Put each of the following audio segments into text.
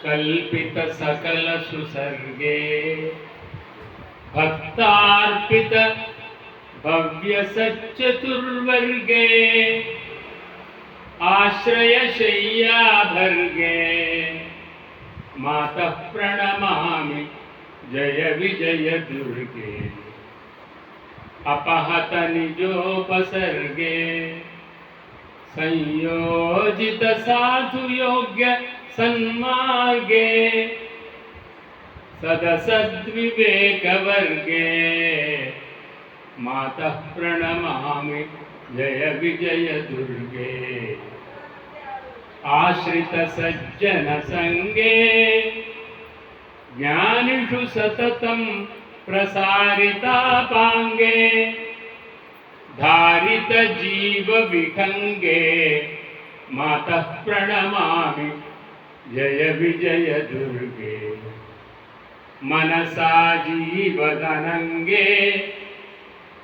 कल्पित सकल सुसर्गे भक्तार्पित भव्य सच्चतुर्वर्गे आश्रय शय्या भर्गे मातः प्रणमामि जय विजय दुर्गे अपहत निजोपसर्गे संयोजित साधु योग्य सन्मार्गे सदसद्विवेक वर्गे मातः प्रणमामि जय विजय दुर्गे आश्रित सज्जन संगे ज्ञानिषु सततं प्रसारिता पांगे धारित जीव विहंगे मातः प्रणमामि जय विजय दुर्गे मनसा जीवदनंगे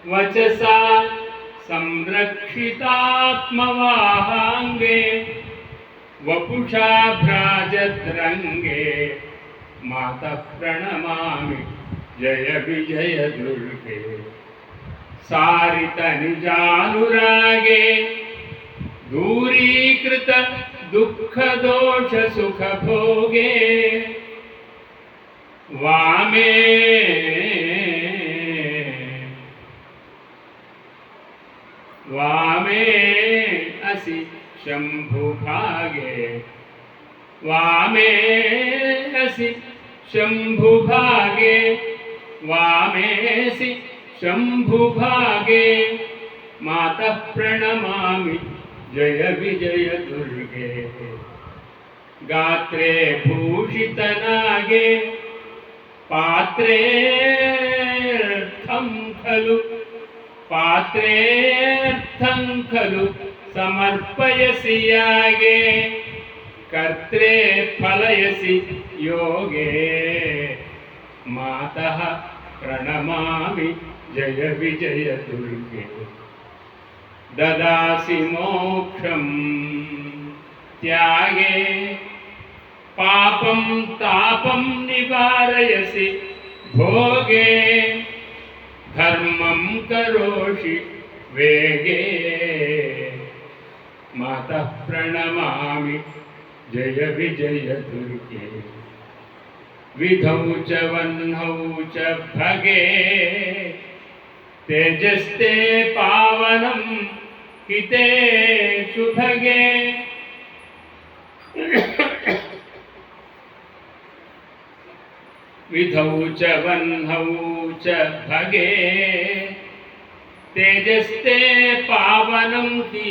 वचसा संरक्षितात्मवाहांगे वपुषा भ्राजद्रंगे मातः प्रणमामि जय विजय दुर्गे सारित निजानुरागे दूरीकृत दुःख दोष सुख भोगे वामे वामे असि शंभुभागे वामे असि शंभुभागे वामेसि शंभुभागे मातः प्रणमामि जय विजय दुर्गे गात्रे भूषितनागे पात्रेऽर्थं खलु समर्पयसि यागे कर्त्रे फलयसि योगे मातः प्रणमामि जय विजय दुर्गे ददासि मोक्षं त्यागे पापं तापं निवारयसि भोगे धर्मं करोषि वेगे मातः प्रणमामि जय विजय दुर्गे विधौ च वह्नौ च भगे तेजस्ते पावनं हिते सुभगे विधौ च वह्नौ च भगे तेजस्ते पावनं हि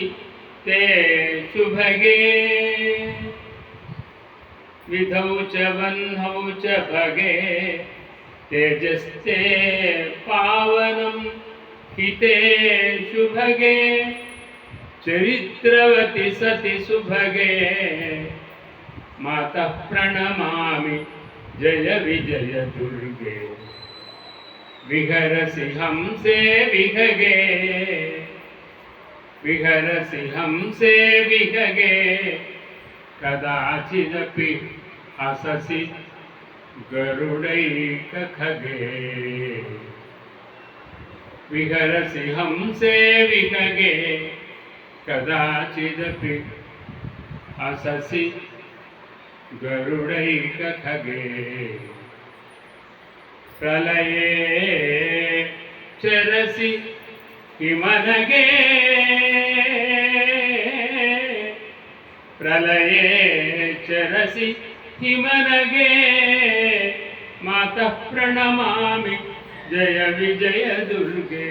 ते शुभगे विधौ च वह्नौ च भगे तेजस्ते पावनं हि ते शुभगे चरित्रवति सति सुभगे मातः प्रणमामि जय विजय दुर्गे विहरसि हंसे विहगे विहरसि हंसे विहगे कदाचिदपि हससि गरुडैकखगे विहरसि हंसे विहगे कदाचिदपि हससि गरुडैकखगे प्रलये चरसि हिमनगे प्रलये चरसि हिमनगे मातः प्रणमामि जय विजय दुर्गे।